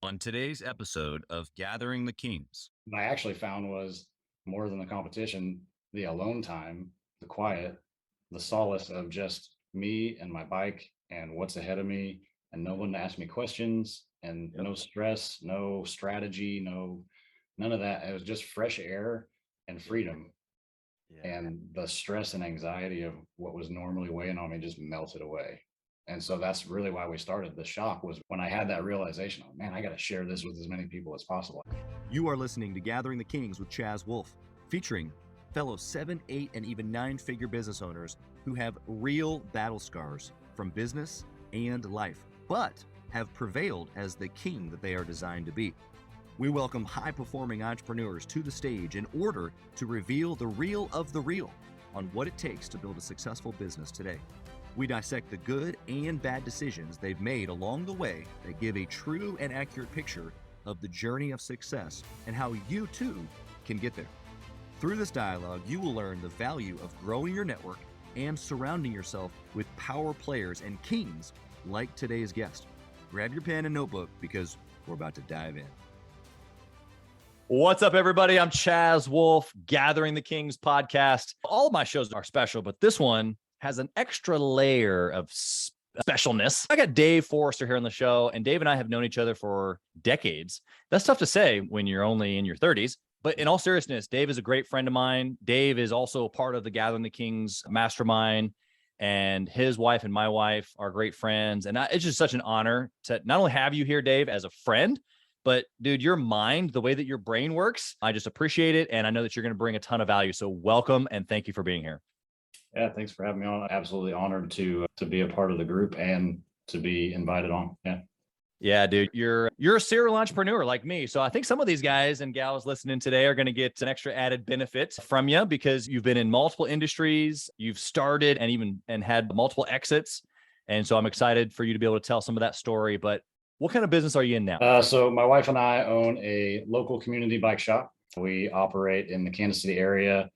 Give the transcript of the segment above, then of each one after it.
On today's episode of Gathering the Kings. What I actually found was more than the competition, the alone time, the quiet, the solace of just me and my bike and what's ahead of me, and no one to ask me questions and no stress, no strategy, none of that. It was just fresh air and freedom. And the stress and anxiety of what was normally weighing on me just melted away. And so that's really why we started. The shock was when I had that realization, oh man, I got to share this with as many people as possible. You are listening to Gathering the Kings with Chaz Wolfe, featuring fellow 7, 8, and even 9-figure business owners who have real battle scars from business and life, but have prevailed as the king that they are designed to be. We welcome high-performing entrepreneurs to the stage in order to reveal the real of the real on what it takes to build a successful business today. We dissect the good and bad decisions they've made along the way that give a true and accurate picture of the journey of success and how you too can get there. Through this dialogue, you will learn the value of growing your network and surrounding yourself with power players and kings like today's guest. Grab your pen and notebook because we're about to dive in. What's up, everybody? I'm Chaz Wolfe, Gathering the Kings podcast. All of my shows are special, but this one has an extra layer of specialness. I got Dave Forster here on the show, and Dave and I have known each other for decades. That's tough to say when you're only in your 30s, but in all seriousness, Dave is a great friend of mine. Dave is also a part of the Gathering the Kings mastermind, and his wife and my wife are great friends. And it's just such an honor to not only have you here, Dave, as a friend, but dude, your mind, the way that your brain works, I just appreciate it. And I know that you're going to bring a ton of value. So welcome and thank you for being here. Yeah, thanks for having me on. Absolutely honored to be a part of the group and to be invited on. Yeah, dude, you're a serial entrepreneur like me. So I think some of these guys and gals listening today are going to get an extra added benefit from you because you've been in multiple industries, you've started and had multiple exits. And so I'm excited for you to be able to tell some of that story. But what kind of business are you in now? So my wife and I own a local community bike shop. We operate in the Kansas City area,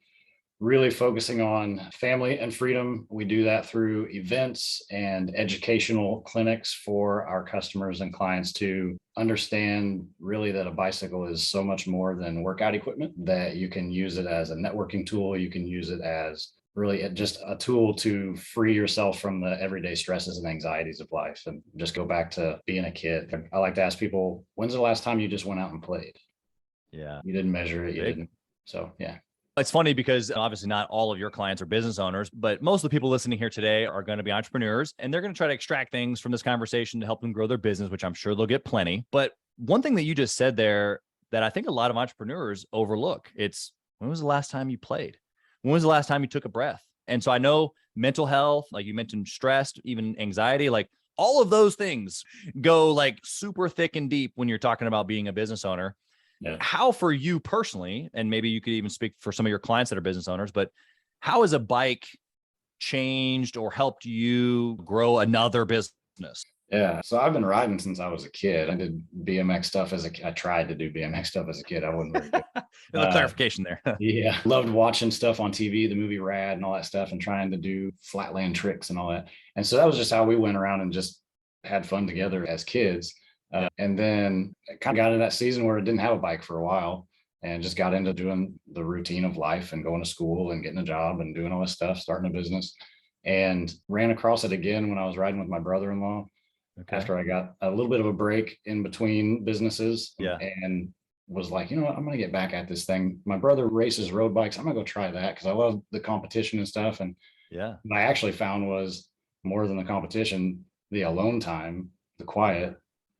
really focusing on family and freedom. We do that through events and educational clinics for our customers and clients to understand really that a bicycle is so much more than workout equipment, that you can use it as a networking tool. You can use it as really just a tool to free yourself from the everyday stresses and anxieties of life and just go back to being a kid. I like to ask people, when's the last time you just went out and played? Yeah. You didn't measure it. You didn't. So, yeah. It's funny because obviously not all of your clients are business owners, but most of the people listening here today are going to be entrepreneurs, and they're going to try to extract things from this conversation to help them grow their business, which I'm sure they'll get plenty. But one thing that you just said there that I think a lot of entrepreneurs overlook, it's when was the last time you played? When was the last time you took a breath? And so I know mental health, like you mentioned, stress, even anxiety, like all of those things go like super thick and deep when you're talking about being a business owner. Yeah. How for you personally, and maybe you could even speak for some of your clients that are business owners, but how has a bike changed or helped you grow another business? Yeah. So I've been riding since I was a kid. I did BMX stuff I tried to do BMX stuff as a kid. I wasn't very good. A little clarification there. Yeah. Loved watching stuff on TV, the movie Rad and all that stuff, and trying to do flatland tricks and all that. And so that was just how we went around and just had fun together as kids. And then it kind of got into that season where I didn't have a bike for a while and just got into doing the routine of life and going to school and getting a job and doing all this stuff, starting a business, and ran across it again when I was riding with my brother-in-law. Okay. After I got a little bit of a break in between businesses. Yeah. And was like, you know what, I'm going to get back at this thing. My brother races road bikes. I'm going to go try that because I love the competition and stuff. And yeah, what I actually found was more than the competition, the alone time, the quiet,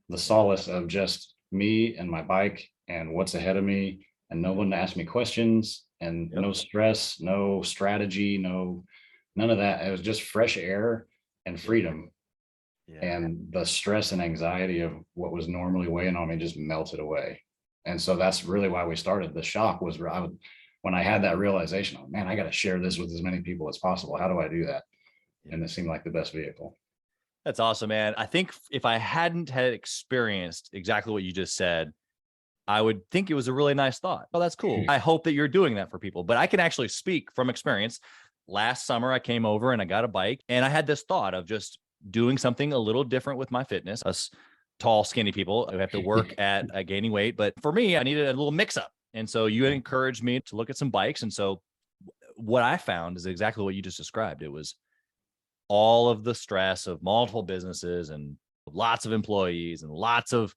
the solace of just me and my bike and what's ahead of me and no one to ask me questions and no stress, no strategy, none of that. It was just fresh air and freedom. Yeah. And the stress and anxiety of what was normally weighing on me just melted away. And so that's really why we started. The shock was when I had that realization, oh man, I got to share this with as many people as possible. How do I do that? And it seemed like the best vehicle. That's awesome, man. I think if I hadn't had experienced exactly what you just said, I would think it was a really nice thought. Oh, that's cool. I hope that you're doing that for people, but I can actually speak from experience. Last summer, I came over and I got a bike and I had this thought of just doing something a little different with my fitness, us tall, skinny people who have to work at gaining weight. But for me, I needed a little mix up. And so you encouraged me to look at some bikes. And so what I found is exactly what you just described. It was all of the stress of multiple businesses and lots of employees and lots of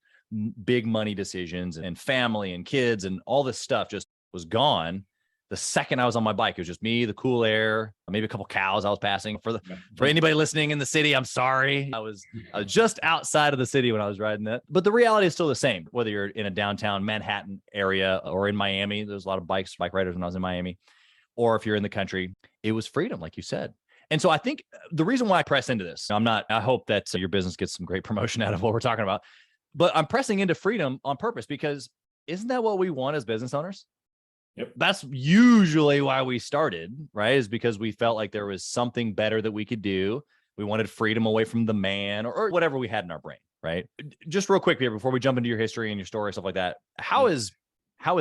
big money decisions and family and kids and all this stuff just was gone. The second I was on my bike, it was just me, the cool air, maybe a couple cows I was passing. For anybody listening in the city, I'm sorry. I was just outside of the city when I was riding that. But the reality is still the same, whether you're in a downtown Manhattan area or in Miami. There's a lot of bike riders when I was in Miami. Or if you're in the country, it was freedom, like you said. And so I think the reason why I press into this, I hope that your business gets some great promotion out of what we're talking about, but I'm pressing into freedom on purpose because isn't that what we want as business owners? Yep. That's usually why we started, right? Is because we felt like there was something better that we could do. We wanted freedom away from the man or whatever we had in our brain, right? Just real quick here before we jump into your history and your story, stuff like that. How is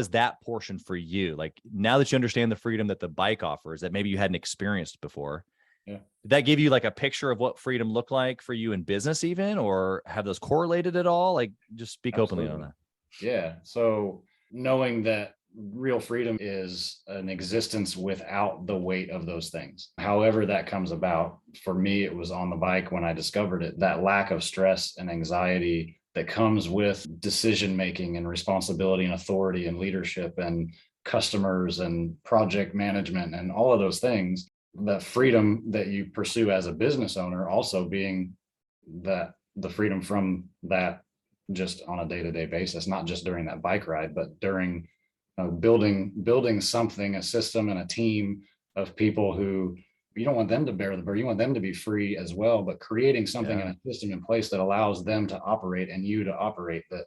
that portion for you? Like now that you understand the freedom that the bike offers that maybe you hadn't experienced before, did that give you like a picture of what freedom looked like for you in business even, or have those correlated at all? Like just speak openly on that. Yeah. So knowing that real freedom is an existence without the weight of those things. However that comes about, for me, it was on the bike when I discovered it, that lack of stress and anxiety that comes with decision making and responsibility and authority and leadership and customers and project management and all of those things. The freedom that you pursue as a business owner also being that the freedom from that just on a day-to-day basis, not just during that bike ride, but during building something, a system and a team of people who you don't want them to bear the burden. You want them to be free as well, but creating something and a system in place that allows them to operate and you to operate that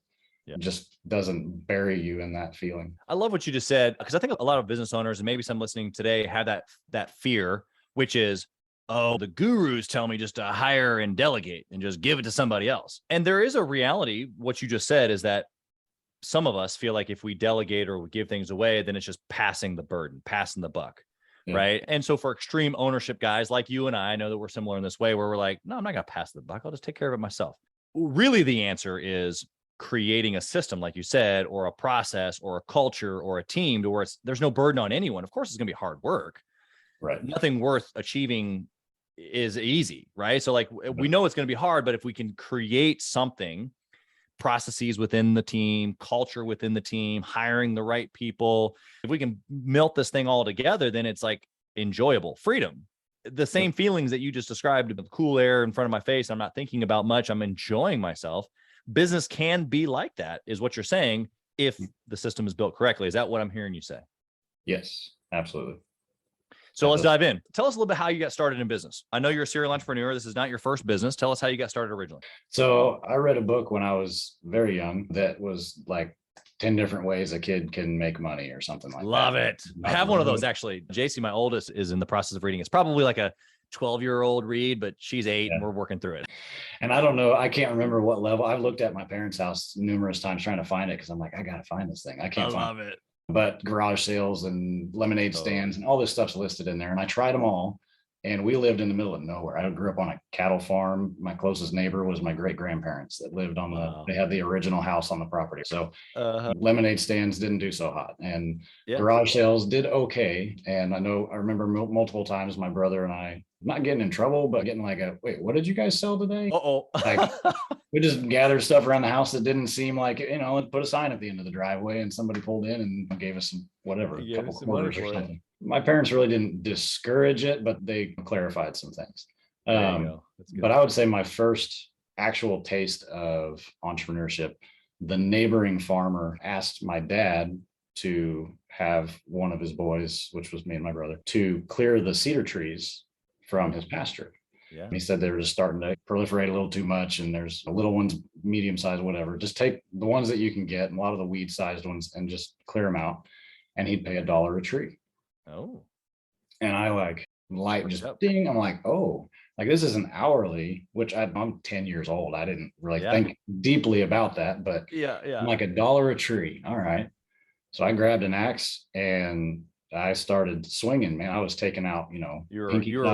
just doesn't bury you in that feeling. I love what you just said, because I think a lot of business owners and maybe some listening today have that fear, which is, oh, the gurus tell me just to hire and delegate and just give it to somebody else. And there is a reality. What you just said is that some of us feel like if we delegate or we give things away, then it's just passing the burden, passing the buck. Yeah. Right. And so for extreme ownership guys like you and I know that we're similar in this way where we're like, no, I'm not going to pass the buck. I'll just take care of it myself. Really, the answer is creating a system, like you said, or a process or a culture or a team to where there's no burden on anyone. Of course, it's going to be hard work. Right. Nothing worth achieving is easy. Right. So like we know it's going to be hard, but if we can create something, processes within the team, culture within the team, hiring the right people, if we can melt this thing all together, then it's like enjoyable freedom. The same feelings that you just described, the cool air in front of my face, I'm not thinking about much, I'm enjoying myself. Business can be like that, is what you're saying, if the system is built correctly. Is that what I'm hearing you say? Yes, absolutely. So let's dive in. Tell us a little bit how you got started in business. I know you're a serial entrepreneur. This is not your first business. Tell us how you got started originally. So I read a book when I was very young that was like 10 different ways a kid can make money or something like that. Love it. I have one of those actually. JC, my oldest, is in the process of reading. It's probably like a 12-year-old read, but she's 8 and we're working through it. And I don't know, I can't remember what level. I've looked at my parents' house numerous times trying to find it because I'm like, I got to find this thing. I can't find it. But garage sales and lemonade stands and all this stuff's listed in there. And I tried them all. And we lived in the middle of nowhere. I grew up on a cattle farm. My closest neighbor was my great grandparents that lived on they had the original house on the property. So lemonade stands didn't do so hot, and garage sales did okay. And I remember multiple times my brother and I, not getting in trouble, but getting like wait, what did you guys sell today? Like we just gathered stuff around the house that didn't seem like, put a sign at the end of the driveway and somebody pulled in and gave us some, whatever, a couple quarters or something. My parents really didn't discourage it, but they clarified some things. But I would say my first actual taste of entrepreneurship, the neighboring farmer asked my dad to have one of his boys, which was me and my brother, to clear the cedar trees from his pasture. Yeah. He said they were just starting to proliferate a little too much, and there's little ones, medium sized, whatever. Just take the ones that you can get, and a lot of the weed sized ones, and just clear them out. And he'd pay $1 a tree. Oh. And I light just ding. I'm like, oh, like this is an hourly, which I'm 10 years old. I didn't really think deeply about that, but I'm like $1 a tree. All right. So I grabbed an axe and I started swinging, man. I was taking out, you're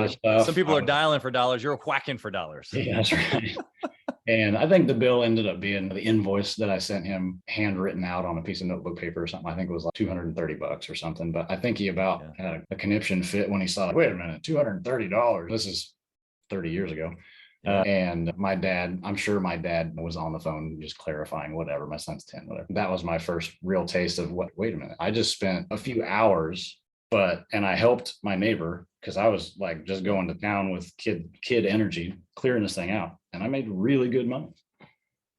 stuff. Some people are dialing for dollars. You're whacking for dollars. Yeah, that's right. And I think the bill ended up being the invoice that I sent him handwritten out on a piece of notebook paper or something. I think it was like $230 or something. But I think he about had a conniption fit when he saw, wait a minute, $230. This is 30 years ago. And my dad, I'm sure my dad was on the phone just clarifying whatever. My son's 10, whatever. That was my first real taste of wait a minute. I just spent a few hours, and I helped my neighbor because I was like just going to town with kid energy, clearing this thing out. And I made really good money.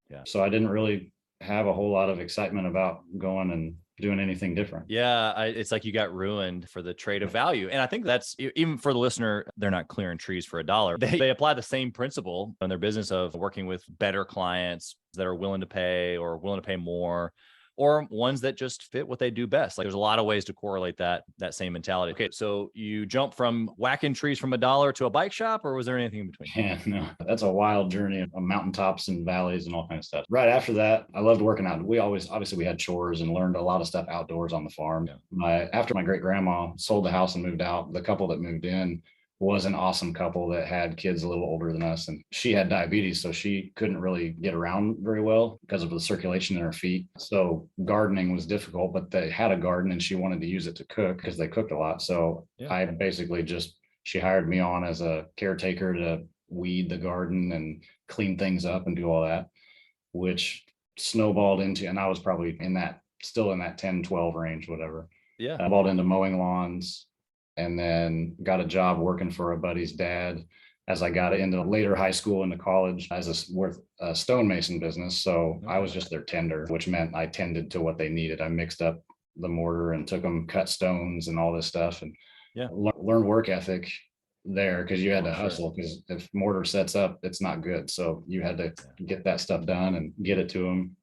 Yeah. So I didn't really have a whole lot of excitement about going and doing anything different. Yeah. It's like you got ruined for the trade of value. And I think that's, even for the listener, they're not clearing trees for $1. They apply the same principle in their business of working with better clients that are willing to pay or willing to pay more, or ones that just fit what they do best. Like there's a lot of ways to correlate that same mentality. Okay. So you jump from whacking trees from $1 to a bike shop, or was there anything in between? Yeah, no, that's a wild journey of mountaintops and valleys and all kinds of stuff. Right after that, I loved working out. We obviously we had chores and learned a lot of stuff outdoors on the farm. Yeah. After my great grandma sold the house and moved out, the couple that moved in was an awesome couple that had kids a little older than us. And she had diabetes, so she couldn't really get around very well because of the circulation in her feet. So gardening was difficult, but they had a garden and she wanted to use it to cook because they cooked a lot. So I basically she hired me on as a caretaker to weed the garden and clean things up and do all that, which snowballed into, and I was probably still in that 10, 12 range, whatever. Yeah. I balled into mowing lawns, and then got a job working for a buddy's dad as I got into later high school into college as a stonemason business. So I was just their tender, which meant I tended to what they needed. I mixed up the mortar and took them cut stones and all this stuff, and learned work ethic there because you had to hustle, because if mortar sets up, it's not good. So you had to get that stuff done and get it to them.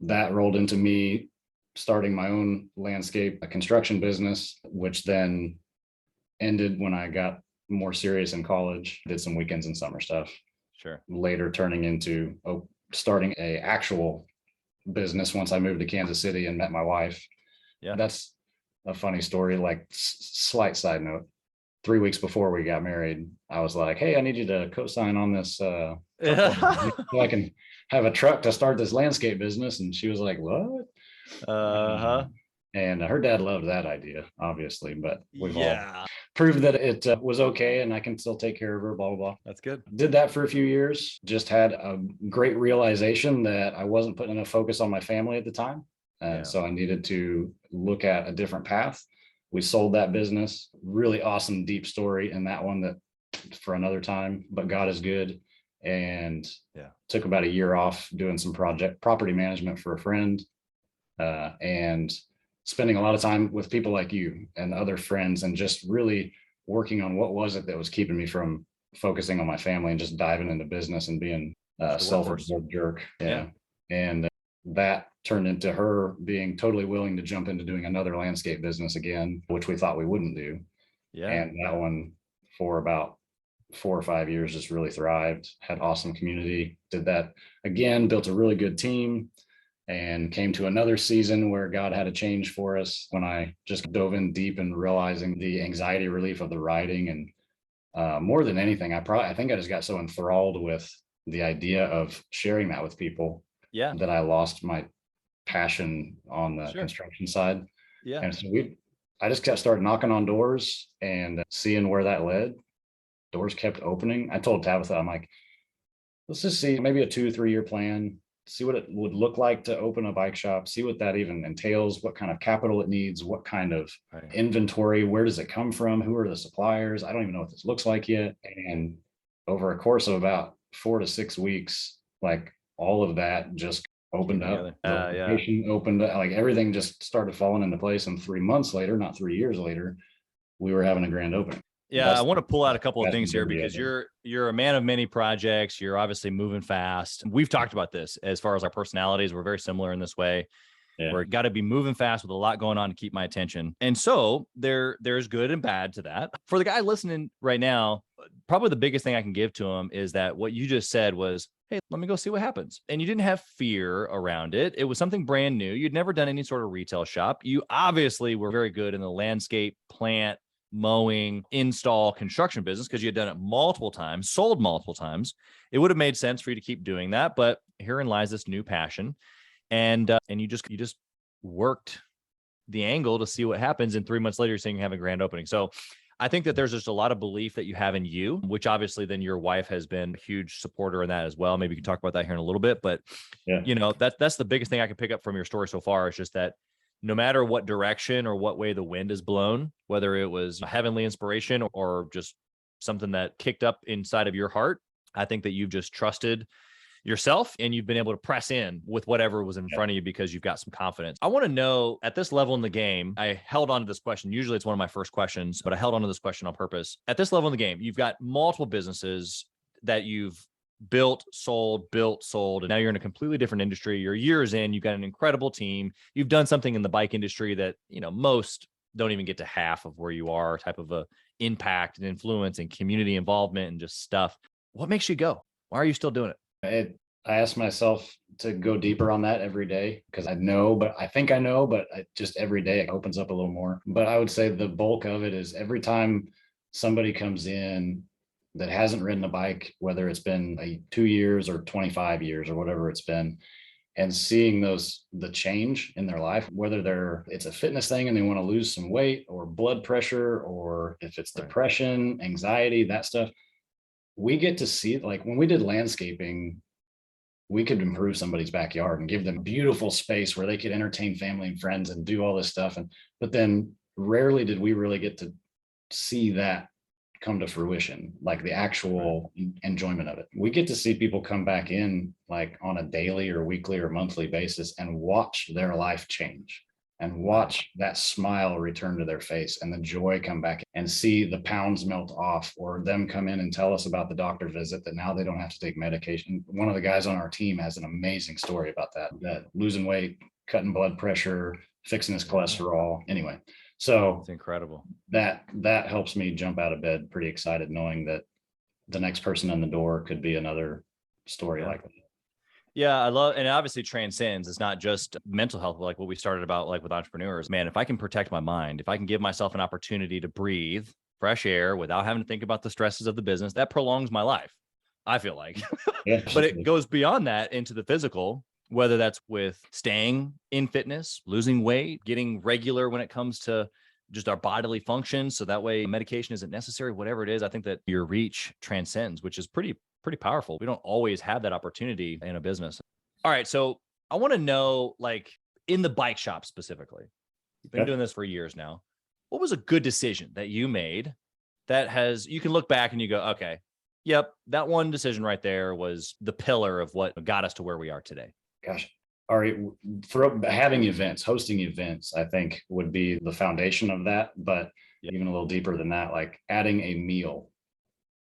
That rolled into me starting my own landscape construction business, which then ended when I got more serious in college, did some weekends and summer stuff. Sure. Later turning into starting a actual business once I moved to Kansas City and met my wife. Yeah. That's a funny story, like slight side note. 3 weeks before we got married, I was like, hey, I need you to co-sign on this so I can have a truck to start this landscape business. And she was like, what? And her dad loved that idea, obviously, but we've all proved that it was okay and I can still take care of her, blah, blah, blah. That's good. Did that for a few years. Just had a great realization that I wasn't putting enough focus on my family at the time. So I needed to look at a different path. We sold that business. Really awesome, deep story in that one that for another time, but God is good. And took about a year off doing some property management for a friend. And spending a lot of time with people like you and other friends and just really working on what was it that was keeping me from focusing on my family and just diving into business and being a self-absorbed jerk. Yeah. And that turned into her being totally willing to jump into doing another landscape business again, which we thought we wouldn't do. Yeah. And that one for about 4 or 5 years just really thrived, had awesome community, did that again, built a really good team. And came to another season where God had a change for us when I just dove in deep and realizing the anxiety relief of the writing. And more than anything, I think I just got so enthralled with the idea of sharing that with people that I lost my passion on the construction side. Yeah. And so I just started knocking on doors and seeing where that led. Doors kept opening. I told Tabitha, I'm like, let's just see maybe a 2-3 year plan. See what it would look like to open a bike shop, see what that even entails, what kind of capital it needs, what kind of inventory, where does it come from, who are the suppliers? I don't even know what this looks like yet. And over a course of about 4 to 6 weeks, like all of that just opened up. Opened up, like everything just started falling into place. And 3 months later, not 3 years later, we were having a grand opening. Yeah, I want to pull out a couple of things here because you're a man of many projects. You're obviously moving fast. We've talked about this as far as our personalities. We're very similar in this way. Yeah. We're got to be moving fast with a lot going on to keep my attention. And so there's good and bad to that. For the guy listening right now, probably the biggest thing I can give to him is that what you just said was, hey, let me go see what happens. And you didn't have fear around it. It was something brand new. You'd never done any sort of retail shop. You obviously were very good in the landscape, plant, mowing, install, construction business, because you had done it multiple times, sold multiple times, it would have made sense for you to keep doing that. But herein lies this new passion. And you just worked the angle to see what happens. And 3 months later, you're saying you have a grand opening. So I think that there's just a lot of belief that you have in you, which obviously then your wife has been a huge supporter in that as well. Maybe you can talk about that here in a little bit, but that's the biggest thing I can pick up from your story so far, is just that no matter what direction or what way the wind is blown, whether it was a heavenly inspiration or just something that kicked up inside of your heart, I think that you've just trusted yourself and you've been able to press in with whatever was in front of you because you've got some confidence. I want to know, at this level in the game, I held on to this question. Usually it's one of my first questions, but I held on to this question on purpose. At this level in the game, you've got multiple businesses that you've built, sold, and now you're in a completely different industry. You're years in, you've got an incredible team. You've done something in the bike industry that, most don't even get to half of where you are, type of a impact and influence and community involvement and just stuff. What makes you go? Why are you still doing it? I ask myself to go deeper on that every day, because I think I know, but just every day it opens up a little more. But I would say the bulk of it is every time somebody comes in that hasn't ridden a bike, whether it's been 2 years or 25 years or whatever it's been, and seeing the change in their life, whether it's a fitness thing and they want to lose some weight, or blood pressure, or if it's depression, anxiety, that stuff. We get to see, like when we did landscaping, we could improve somebody's backyard and give them beautiful space where they could entertain family and friends and do all this stuff. But then rarely did we really get to see that come to fruition, like the actual enjoyment of it. We get to see people come back in like on a daily or weekly or monthly basis and watch their life change, and watch that smile return to their face and the joy come back, and see the pounds melt off, or them come in and tell us about the doctor visit that now they don't have to take medication. One of the guys on our team has an amazing story about that losing weight, cutting blood pressure, fixing his cholesterol. Anyway, so it's incredible. That helps me jump out of bed pretty excited, knowing that the next person in the door could be another story like that. Yeah, I love, and it obviously transcends. It's not just mental health, like what we started about, like with entrepreneurs. Man, if I can protect my mind, if I can give myself an opportunity to breathe fresh air without having to think about the stresses of the business, that prolongs my life, I feel like. Yeah, but it goes beyond that into the physical, whether that's with staying in fitness, losing weight, getting regular when it comes to just our bodily functions. So that way medication isn't necessary, whatever it is. I think that your reach transcends, which is pretty powerful. We don't always have that opportunity in a business. All right. So I want to know, like in the bike shop specifically, you've been doing this for years now. What was a good decision that you made that you can look back and you go, okay, yep, that one decision right there was the pillar of what got us to where we are today? Gosh. All right. Hosting events, I think would be the foundation of that. But even a little deeper than that, like adding a meal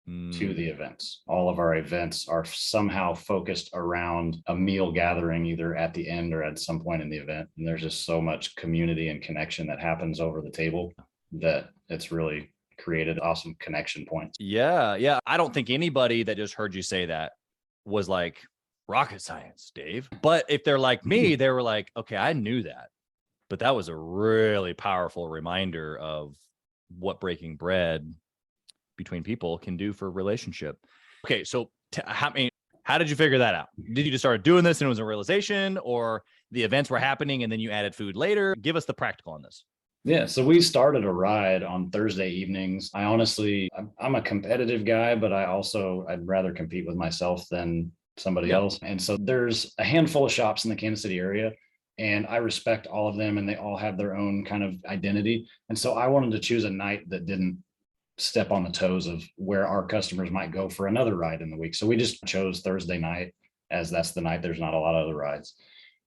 to the events. All of our events are somehow focused around a meal gathering, either at the end or at some point in the event. And there's just so much community and connection that happens over the table that it's really created awesome connection points. Yeah. I don't think anybody that just heard you say that was like rocket science, Dave. But if they're like me, they were like, okay, I knew that, but that was a really powerful reminder of what breaking bread between people can do for a relationship. Okay. So how did you figure that out? Did you just start doing this and it was a realization, or the events were happening and then you added food later? Give us the practical on this. Yeah. So we started a ride on Thursday evenings. I'm a competitive guy, but I'd rather compete with myself than somebody else. And so there's a handful of shops in the Kansas City area, and I respect all of them, and they all have their own kind of identity. And so I wanted to choose a night that didn't step on the toes of where our customers might go for another ride in the week. So we just chose Thursday night, as that's the night there's not a lot of other rides.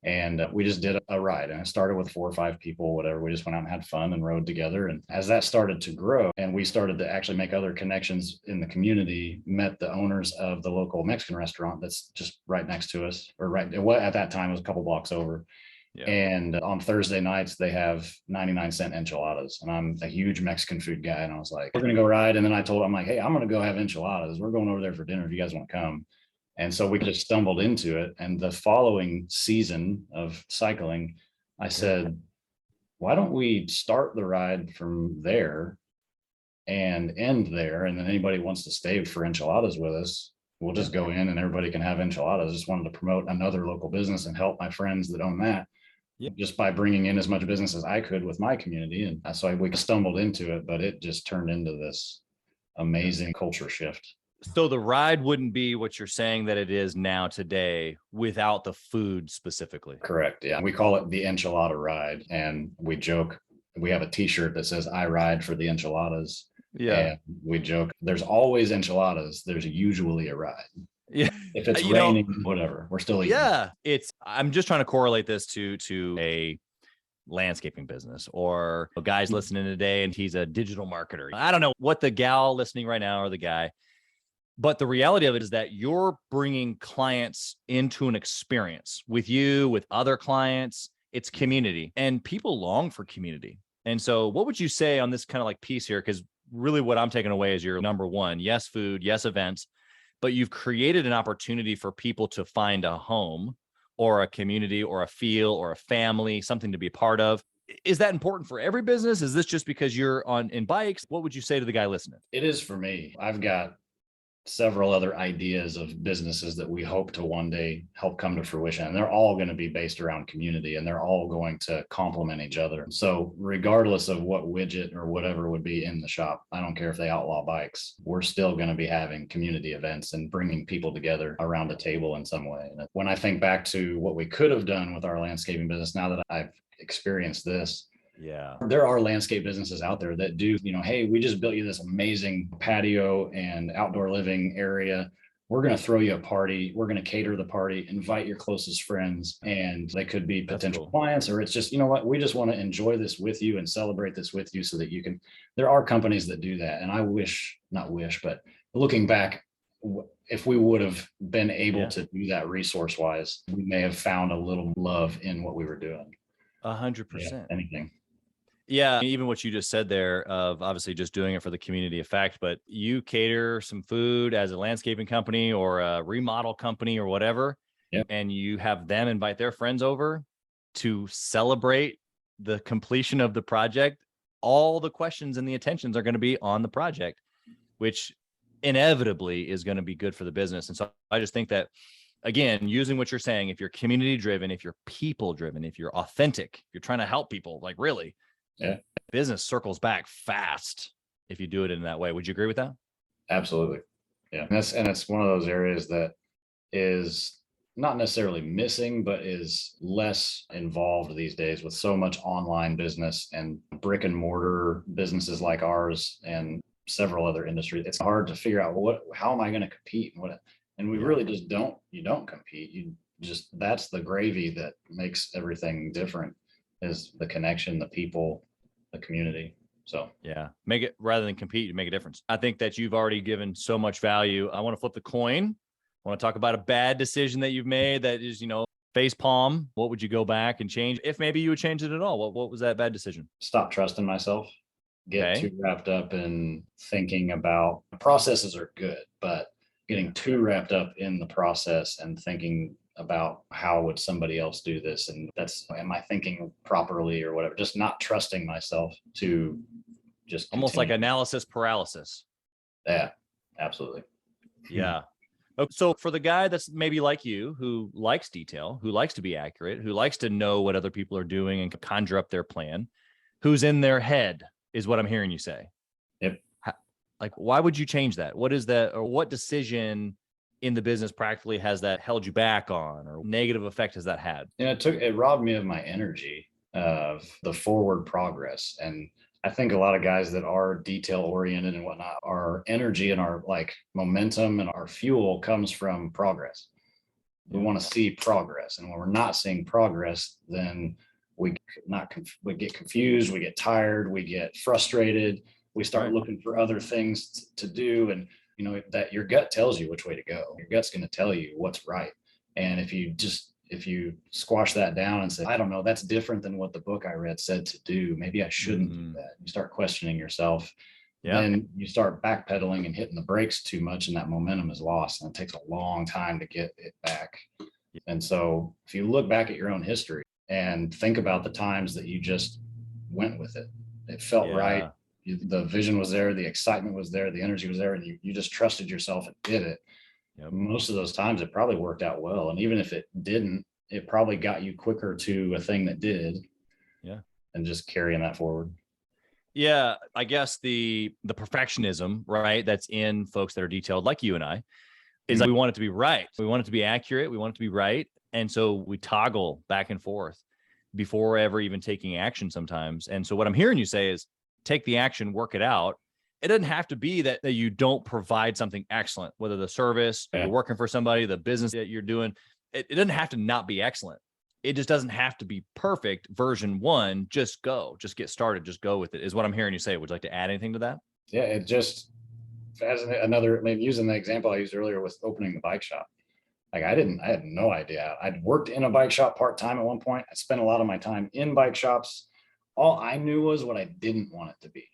And we just did a ride, and it started with 4 or 5 people, whatever. We just went out and had fun and rode together. And as that started to grow and we started to actually make other connections in the community, met the owners of the local Mexican restaurant that's just right next to us, at that time it was a couple blocks over. Yeah. And on Thursday nights, they have 99-cent enchiladas. And I'm a huge Mexican food guy. And I was like, we're going to go ride. And then I'm like, hey, I'm going to go have enchiladas. We're going over there for dinner if you guys want to come. And so we just stumbled into it. And the following season of cycling, I said, why don't we start the ride from there and end there. And then anybody wants to stay for enchiladas with us, we'll just go in and everybody can have enchiladas. Just wanted to promote another local business and help my friends that own that. Yeah. Just by bringing in as much business as I could with my community. And so we stumbled into it, but it just turned into this amazing culture shift. So the ride wouldn't be what you're saying that it is now today without the food specifically. Correct. Yeah. We call it the enchilada ride. And we joke, we have a t-shirt that says, I ride for the enchiladas. Yeah. And we joke, there's always enchiladas. There's usually a ride. Yeah. If it's raining, whatever, we're still eating. Yeah. I'm just trying to correlate this to a landscaping business or a guy's listening today and he's a digital marketer. I don't know what the gal listening right now or the guy, but the reality of it is that you're bringing clients into an experience with you, with other clients. It's community, and people long for community. And so what would you say on this kind of like piece here? Because really what I'm taking away is your number one, yes, food, yes, events, but you've created an opportunity for people to find a home or a community or a feel or a family, something to be a part of. Is that important for every business? Is this just because you're in bikes? What would you say to the guy listening? It is for me. I've got several other ideas of businesses that we hope to one day help come to fruition. And they're all going to be based around community, and they're all going to complement each other. So regardless of what widget or whatever would be in the shop, I don't care if they outlaw bikes, we're still going to be having community events and bringing people together around a table in some way. And when I think back to what we could have done with our landscaping business, now that I've experienced this, yeah, there are landscape businesses out there that do, hey, we just built you this amazing patio and outdoor living area. We're going to throw you a party. We're going to cater the party, invite your closest friends, and they could be potential clients, or it's just, we just want to enjoy this with you and celebrate this with you so that you can. There are companies that do that. And I but looking back, if we would have been able to do that resource wise, we may have found a little love in what we were doing. 100%. Anything. Yeah, even what you just said there of obviously just doing it for the community effect, but you cater some food as a landscaping company or a remodel company or whatever, and you have them invite their friends over to celebrate the completion of the project. All the questions and the attentions are going to be on the project, which inevitably is going to be good for the business. And so I just think that, again, using what you're saying, if you're community driven, if you're people driven, if you're authentic, if you're trying to help people, like really, business circles back fast if you do it in that way. Would you agree with that? Absolutely. Yeah. And it's one of those areas that is not necessarily missing, but is less involved these days with so much online business and brick and mortar businesses like ours and several other industries. It's hard to figure out how am I going to compete and we really just you don't compete. That's the gravy that makes everything different, is the connection, the people, the community. So make it, rather than compete, you make a difference. I think that you've already given so much value. I want to flip the coin. I want to talk about a bad decision that you've made that is, face palm. What would you go back and change? If maybe you would change it at all, what was that bad decision? Stop trusting myself. Get too wrapped up in thinking about processes are good, but getting too wrapped up in the process and thinking about how would somebody else do this, and am I thinking properly or whatever, just not trusting myself to just almost like analysis paralysis. Yeah, absolutely. Yeah. So for the guy that's maybe like you, who likes detail, who likes to be accurate, who likes to know what other people are doing and conjure up their plan, who's in their head is what I'm hearing you say. Yep. Why would you change that? What is that, or what decision in the business practically has that held you back on, or negative effect has that had? It robbed me of my energy, of the forward progress. And I think a lot of guys that are detail oriented and whatnot, our energy and our momentum and our fuel comes from progress. We want to see progress. And when we're not seeing progress, then we get confused, we get tired, we get frustrated, we start looking for other things to do. And that your gut tells you which way to go. Your gut's going to tell you what's right. And if you squash that down and say, I don't know, that's different than what the book I read said to do, maybe I shouldn't do that. You start questioning yourself. Then you start backpedaling and hitting the brakes too much, and that momentum is lost, and it takes a long time to get it back. And so if you look back at your own history and think about the times that you just went with it, it felt right. The vision was there, the excitement was there, the energy was there, and you just trusted yourself and did it. Yep. Most of those times it probably worked out well. And even if it didn't, it probably got you quicker to a thing that did. Yeah. And just carrying that forward. Yeah. I guess the perfectionism, right, that's in folks that are detailed like you and I is like we want it to be right. We want it to be accurate. We want it to be right. And so we toggle back and forth before ever even taking action sometimes. And so what I'm hearing you say is take the action, work it out. It doesn't have to be that you don't provide something excellent, whether the service, you're working for somebody, the business that you're doing, it doesn't have to not be excellent. It just doesn't have to be perfect. Version 1, just get started, just go with it is what I'm hearing you say. Would you like to add anything to that? Yeah, it just, as another, maybe using the example I used earlier with opening the bike shop. Like I had no idea. I'd worked in a bike shop part-time at one point. I spent a lot of my time in bike shops. All I knew was what I didn't want it to be.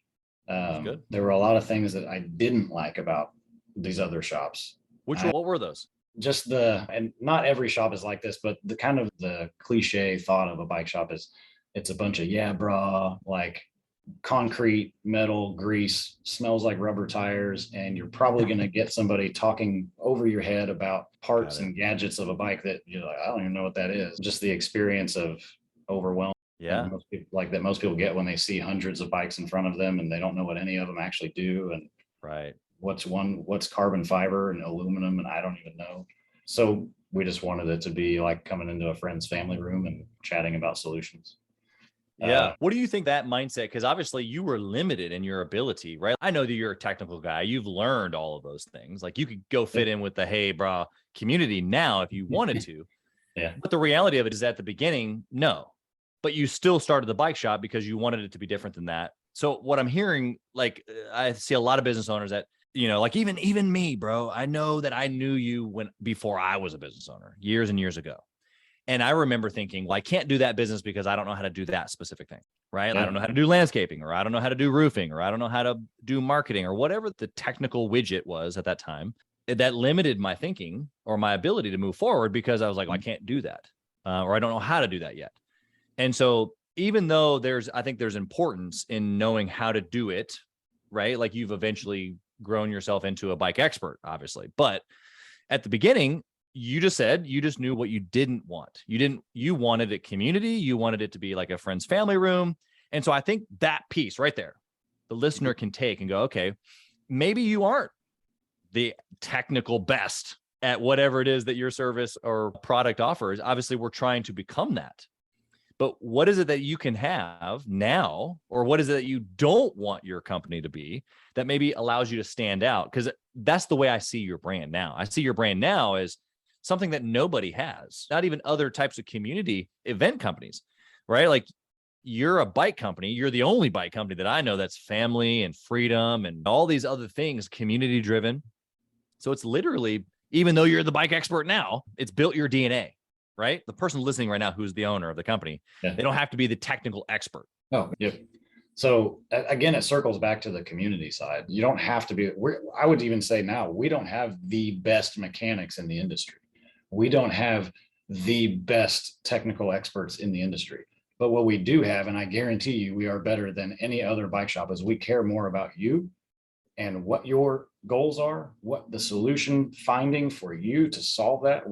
There were a lot of things that I didn't like about these other shops. What were those? Just and not every shop is like this, but the kind of the cliche thought of a bike shop is it's a bunch of, yeah, brah, like concrete, metal, grease, smells like rubber tires. And you're probably going to get somebody talking over your head about parts and gadgets of a bike that you're like, I don't even know what that is. Just the experience of overwhelm. Yeah. Most people get when they see hundreds of bikes in front of them and they don't know what any of them actually do. And right. What's carbon fiber and aluminum, and I don't even know. So we just wanted it to be like coming into a friend's family room and chatting about solutions. Yeah. What do you think that mindset? Because obviously you were limited in your ability, right? I know that you're a technical guy. You've learned all of those things. Like you could go fit in with the hey, brah community now if you wanted to. Yeah. But the reality of it is at the beginning, no. But you still started the bike shop because you wanted it to be different than that. So what I'm hearing, like I see a lot of business owners that, like even me, bro, I know that I knew you before I was a business owner years and years ago. And I remember thinking, well, I can't do that business because I don't know how to do that specific thing, right? Yeah. I don't know how to do landscaping, or I don't know how to do roofing, or I don't know how to do marketing, or whatever the technical widget was at that time. That limited my thinking or my ability to move forward because I was like, well, I can't do that, or I don't know how to do that yet. And so even though I think there's importance in knowing how to do it, right? Like you've eventually grown yourself into a bike expert, obviously. But at the beginning, you just said you just knew what you didn't want. You wanted it community. You wanted it to be like a friend's family room. And so I think that piece right there, the listener can take and go, okay, maybe you aren't the technical best at whatever it is that your service or product offers. Obviously, we're trying to become that. But what is it that you can have now, or what is it that you don't want your company to be that maybe allows you to stand out? Because that's the way I see your brand now. I see your brand now as something that nobody has, not even other types of community event companies, right? Like you're a bike company. You're the only bike company that I know that's family and freedom and all these other things, community driven. So it's literally, even though you're the bike expert now, it's built your DNA. Right? The person listening right now, who's the owner of the company, they don't have to be the technical expert. Oh, yeah. So again, it circles back to the community side. You don't have to be, I would even say now, we don't have the best mechanics in the industry. We don't have the best technical experts in the industry. But what we do have, and I guarantee you, we are better than any other bike shop, is we care more about you and what your goals are, what the solution finding for you to solve that,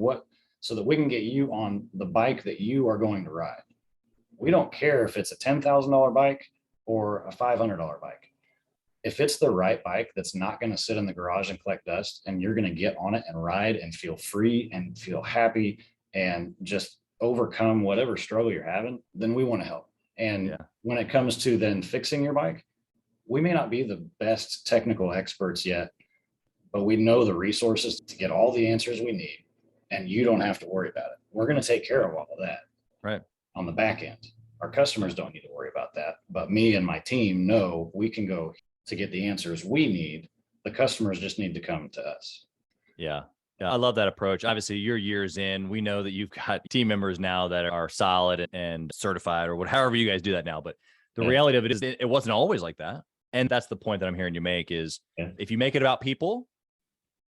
so that we can get you on the bike that you are going to ride. We don't care if it's a $10,000 bike or a $500 bike. If it's the right bike that's not going to sit in the garage and collect dust, and you're going to get on it and ride and feel free and feel happy and just overcome whatever struggle you're having, then we want to help. And when it comes to then fixing your bike, we may not be the best technical experts yet, but we know the resources to get all the answers we need. And you don't have to worry about it. We're going to take care of all of that on the back end. Our customers don't need to worry about that. But me and my team know we can go to get the answers we need. The customers just need to come to us. Yeah. I love that approach. Obviously, you're years in. We know that you've got team members now that are solid and certified, or however you guys do that now. But the reality of it is it wasn't always like that. And that's the point that I'm hearing you make is if you make it about people,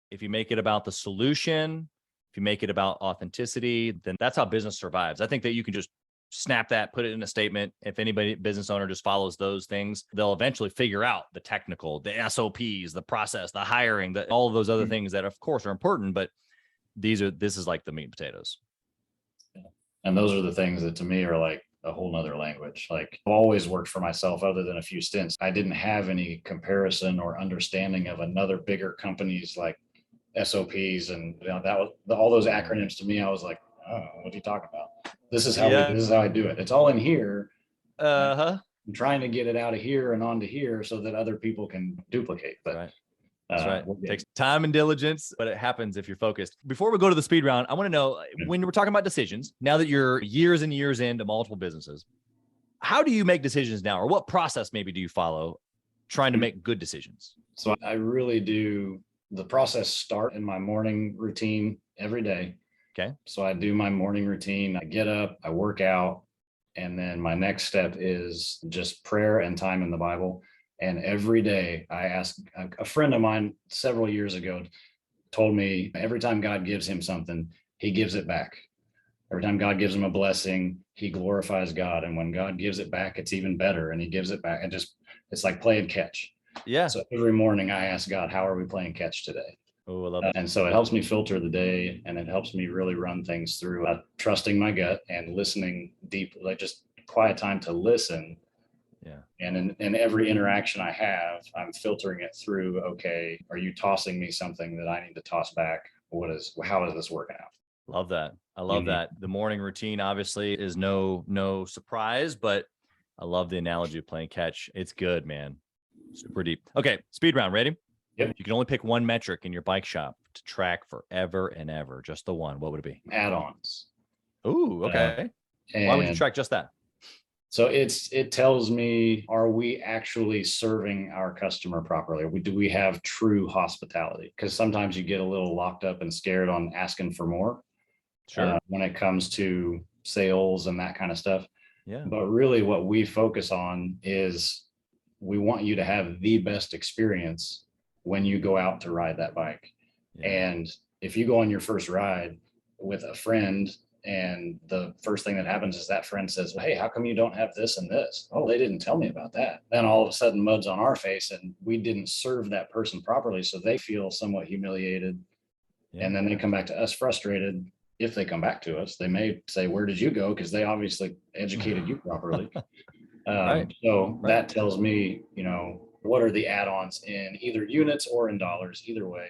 if you make it about the solution, if you make it about authenticity, then that's how business survives. I think that you can just snap that, put it in a statement. If anybody, business owner, just follows those things, they'll eventually figure out the technical, the SOPs, the process, the hiring, all of those other things that of course are important, but this is like the meat and potatoes. And those are the things that to me are like a whole nother language. Like I've always worked for myself other than a few stints. I didn't have any comparison or understanding of another bigger companies like SOPs. And that was all those acronyms to me. I was like, oh, what are you talking about? This is how this is how I do it. It's all in here. I'm trying to get it out of here and onto here so that other people can duplicate. But That's right. It takes time and diligence, but it happens if you're focused. Before we go to the speed round, I want to know, when we're talking about decisions, now that you're years and years into multiple businesses, how do you make decisions now? Or what process maybe do you follow trying to make good decisions? So I really do the process start in my morning routine every day. Okay. So I do my morning routine. I get up, I work out, and then my next step is just prayer and time in the Bible. And every day I ask, a friend of mine several years ago told me every time God gives him something, he gives it back. Every time God gives him a blessing, he glorifies God. And when God gives it back, it's even better. And he gives it back. And it's like playing catch. Yeah. So every morning I ask God, how are we playing catch today? Oh, I love it. And so it helps me filter the day, and it helps me really run things through trusting my gut and listening deep, like just quiet time to listen. Yeah. And in every interaction I have, I'm filtering it through, okay, are you tossing me something that I need to toss back? How is this working out? Love that. I love that. The morning routine obviously is no surprise, but I love the analogy of playing catch. It's good, man. Super deep. Okay. Speed round. Ready? Yep. You can only pick one metric in your bike shop to track forever and ever. Just the one. What would it be? Add-ons. Ooh, okay. Why would you track just that? So it tells me, are we actually serving our customer properly? Do we have true hospitality? Because sometimes you get a little locked up and scared on asking for more. Sure. When it comes to sales and that kind of stuff. Yeah. But really what we focus on is we want you to have the best experience when you go out to ride that bike. Yeah. And if you go on your first ride with a friend and the first thing that happens is that friend says, hey, how come you don't have this and this? Oh, they didn't tell me about that. Then all of a sudden mud's on our face and we didn't serve that person properly. So they feel somewhat humiliated. Yeah. And then they come back to us frustrated. If they come back to us, they may say, where did you go? Because they obviously educated you properly. That tells me, what are the add-ons in either units or in dollars, either way?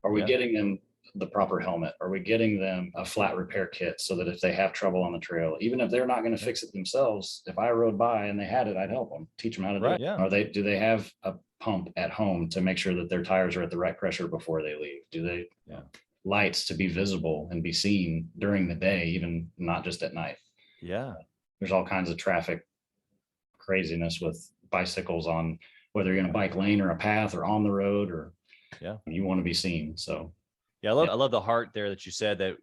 Are we getting them the proper helmet? Are we getting them a flat repair kit so that if they have trouble on the trail, even if they're not going to fix it themselves, if I rode by and they had it, I'd help them, teach them how to do it. Yeah. Do they have a pump at home to make sure that their tires are at the right pressure before they leave? Do they lights to be visible and be seen during the day, even not just at night? Yeah. There's all kinds of traffic craziness with bicycles on, whether you're in a bike lane or a path or on the road, or you want to be seen. So I love the heart there that you said that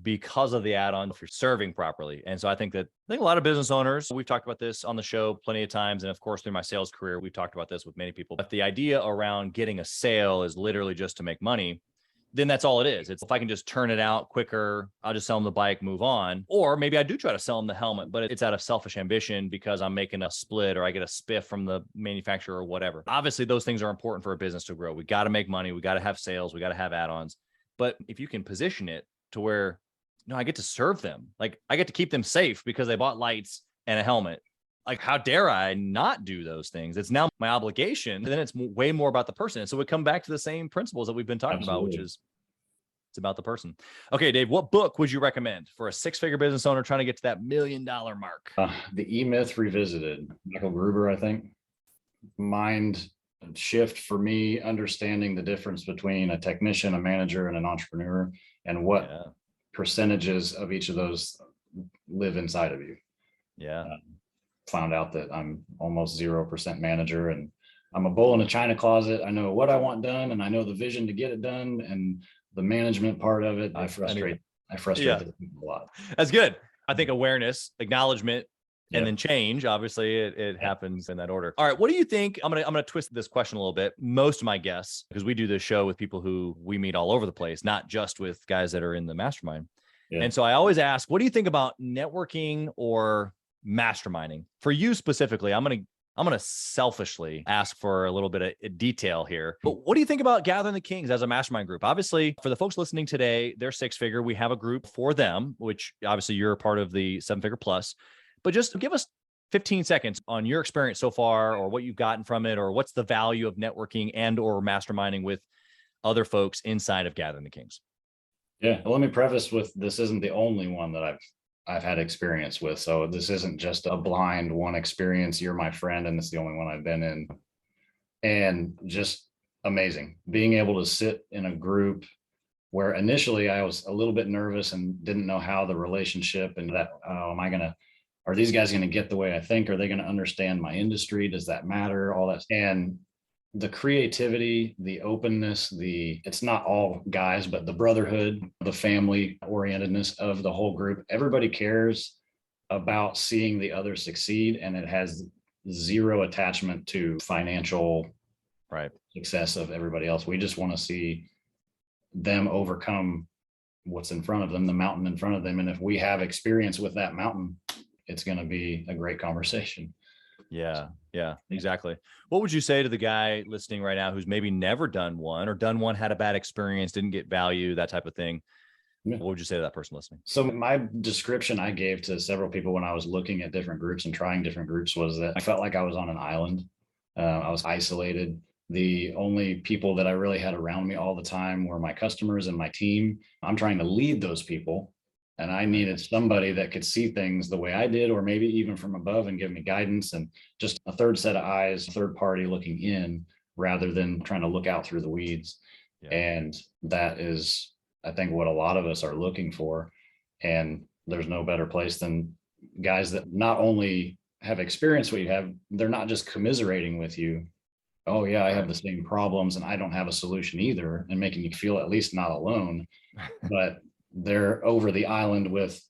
because of the add-on, if you're serving properly. And so I think a lot of business owners, we've talked about this on the show plenty of times. And of course, through my sales career, we've talked about this with many people. But the idea around getting a sale is literally just to make money. Then that's all it is. It's if I can just turn it out quicker, I'll just sell them the bike, move on. Or maybe I do try to sell them the helmet, but it's out of selfish ambition because I'm making a split or I get a spiff from the manufacturer or whatever. Obviously, those things are important for a business to grow. We got to make money. We got to have sales. We got to have add-ons. But if you can position it to where, I get to serve them. Like I get to keep them safe because they bought lights and a helmet. Like, how dare I not do those things? It's now my obligation. And then it's way more about the person. And so we come back to the same principles that we've been talking about, which is it's about the person. Okay, Dave, what book would you recommend for a six-figure business owner trying to get to that $1 million mark? The E-Myth Revisited, Michael Gruber, I think. Mind shift for me, understanding the difference between a technician, a manager, and an entrepreneur, and what percentages of each of those live inside of you. Yeah. Found out that I'm almost 0% manager, and I'm a bull in a china closet. I know what I want done, and I know the vision to get it done, and the management part of it, I frustrate the people a lot. That's good. I think awareness, acknowledgement, and then change. Obviously, it happens in that order. All right. What do you think? I'm gonna twist this question a little bit. Most of my guests, because we do this show with people who we meet all over the place, not just with guys that are in the mastermind. Yeah. And so I always ask, what do you think about networking or masterminding? For you specifically, I'm going to selfishly ask for a little bit of detail here. But what do you think about Gathering the Kings as a mastermind group? Obviously, for the folks listening today, they're six-figure. We have a group for them, which obviously you're a part of the seven-figure plus. But just give us 15 seconds on your experience so far, or what you've gotten from it, or what's the value of networking and or masterminding with other folks inside of Gathering the Kings. Yeah. Well, let me preface with, this isn't the only one that I've had experience with. So this isn't just a blind one experience. You're my friend, and it's the only one I've been in. And just amazing being able to sit in a group where initially I was a little bit nervous and didn't know how the relationship and that, are these guys going to get the way I think? Are they going to understand my industry? Does that matter? All that. And the creativity, the openness, it's not all guys, but the brotherhood, the family orientedness of the whole group. Everybody cares about seeing the other succeed, and it has zero attachment to financial success of everybody else. We just want to see them overcome what's in front of them, the mountain in front of them. And if we have experience with that mountain, it's going to be a great conversation. Yeah, exactly. What would you say to the guy listening right now who's maybe never done one, or done one, had a bad experience, didn't get value, that type of thing? Yeah. What would you say to that person listening? So my description I gave to several people when I was looking at different groups and trying different groups was that I felt like I was on an island. I was isolated. The only people that I really had around me all the time were my customers and my team. I'm trying to lead those people, and I needed somebody that could see things the way I did, or maybe even from above, and give me guidance, and just a third set of eyes, third party looking in, rather than trying to look out through the weeds. Yeah. And that is, I think, what a lot of us are looking for. And there's no better place than guys that not only have experienced what you have, they're not just commiserating with you. Oh yeah, I have the same problems and I don't have a solution either, and making you feel at least not alone. But they're over the island with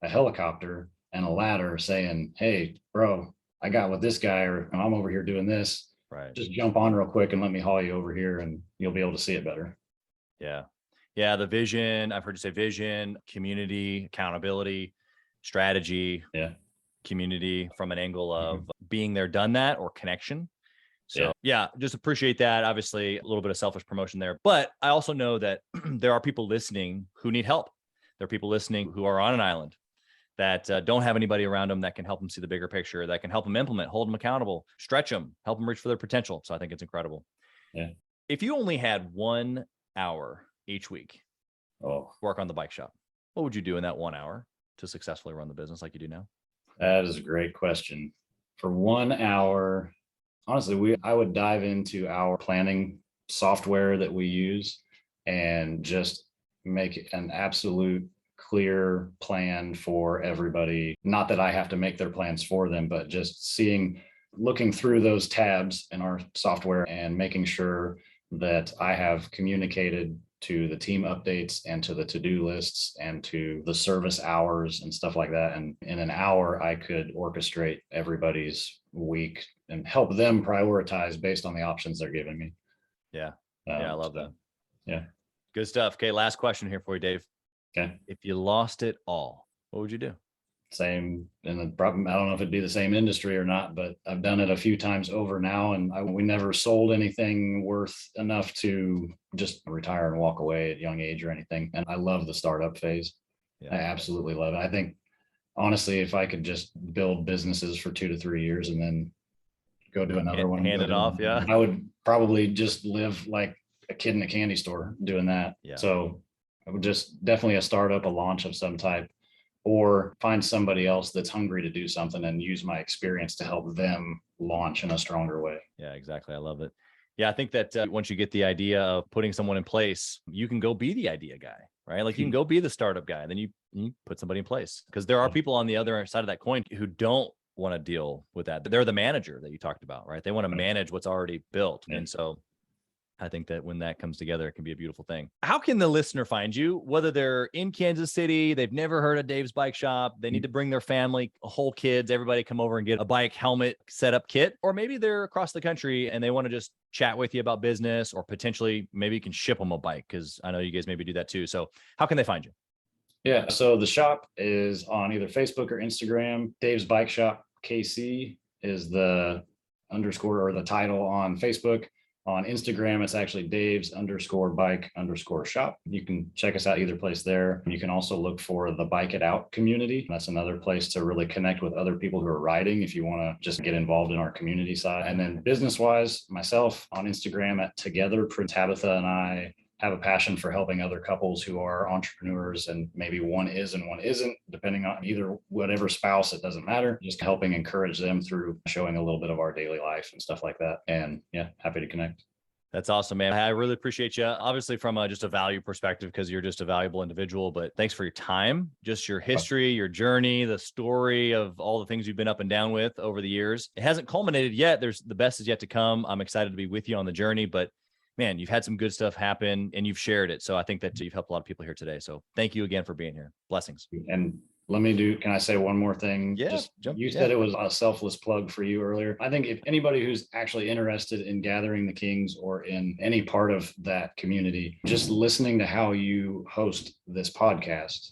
a helicopter and a ladder saying, hey, bro, I got with this guy, or I'm over here doing this. Right. Just jump on real quick and let me haul you over here, and you'll be able to see it better. Yeah. Yeah. The vision, I've heard you say vision, community, accountability, strategy, community from an angle of being there, done that, or connection. So yeah, just appreciate that. Obviously a little bit of selfish promotion there, but I also know that there are people listening who need help. There are people listening who are on an island that don't have anybody around them that can help them see the bigger picture, that can help them implement, hold them accountable, stretch them, help them reach for their potential. So I think it's incredible. Yeah. If you only had 1 hour each week, work on the bike shop, what would you do in that 1 hour to successfully run the business like you do now? That is a great question. For 1 hour, honestly, I would dive into our planning software that we use and just make an absolute clear plan for everybody. Not that I have to make their plans for them, but just looking through those tabs in our software and making sure that I have communicated to the team updates and to the to-do lists and to the service hours and stuff like that. And in an hour, I could orchestrate everybody's week and help them prioritize based on the options they're giving me. Yeah. I love that. Yeah. Good stuff. Okay. Last question here for you, Dave. Okay. If you lost it all, what would you do? Same. And the problem, I don't know if it'd be the same industry or not, but I've done it a few times over now, and we never sold anything worth enough to just retire and walk away at a young age or anything. And I love the startup phase. Yeah. I absolutely love it. I think, honestly, if I could just build businesses for 2 to 3 years and then go do another one, hand it off. Yeah. I would probably just live like a kid in a candy store doing that. Yeah. So I would just definitely a startup, a launch of some type, or find somebody else that's hungry to do something and use my experience to help them launch in a stronger way. Yeah, exactly. I love it. Yeah, I think that once you get the idea of putting someone in place, you can go be the idea guy, right? Like you can go be the startup guy, and then you put somebody in place, because there are people on the other side of that coin who don't want to deal with that. They're the manager that you talked about, right? They want to manage what's already built. And so I think that when that comes together, it can be a beautiful thing. How can the listener find you? Whether they're in Kansas City, they've never heard of Dave's Bike Shop, they need to bring their family, whole kids, everybody come over and get a bike helmet setup kit, or maybe they're across the country and they want to just chat with you about business, or potentially maybe you can ship them a bike, because I know you guys maybe do that too. So how can they find you? Yeah. So the shop is on either Facebook or Instagram. Dave's Bike Shop KC is the underscore or the title on Facebook. On Instagram, it's actually Dave's_bike_shop. You can check us out either place there. You can also look for the Bike It Out community. That's another place to really connect with other people who are riding if you want to just get involved in our community side. And then business wise, myself on Instagram at Together. Tabitha and I have a passion for helping other couples who are entrepreneurs, and maybe one is and one isn't, depending on either whatever spouse, it doesn't matter, just helping encourage them through showing a little bit of our daily life and stuff like that. And yeah, happy to connect. That's awesome, man. I really appreciate you. Obviously from just a value perspective, because you're just a valuable individual, but thanks for your time, just your history, your journey, the story of all the things you've been up and down with over the years. It hasn't culminated yet. The best is yet to come. I'm excited to be with you on the journey, but man, you've had some good stuff happen and you've shared it. So I think that you've helped a lot of people here today. So thank you again for being here. Blessings. And can I say one more thing? Yeah. You said it was a selfless plug for you earlier. I think if anybody who's actually interested in Gathering the Kings or in any part of that community, just listening to how you host this podcast,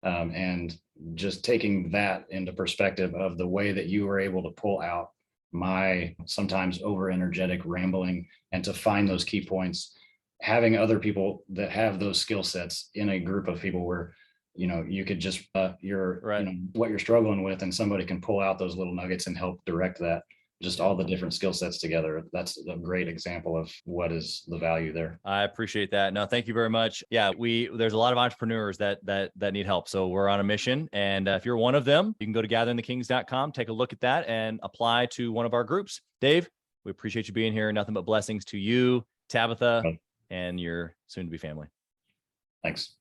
and just taking that into perspective of the way that you were able to pull out my sometimes over energetic rambling and to find those key points, having other people that have those skill sets in a group of people where, you could just, what you're struggling with, and somebody can pull out those little nuggets and help direct that, just all the different skill sets together. That's a great example of what is the value there. I appreciate that. No, thank you very much. Yeah, there's a lot of entrepreneurs that need help. So we're on a mission. And if you're one of them, you can go to gatheringthekings.com, take a look at that and apply to one of our groups. Dave, we appreciate you being here. Nothing but blessings to you, Tabitha, and your soon to be family. Thanks.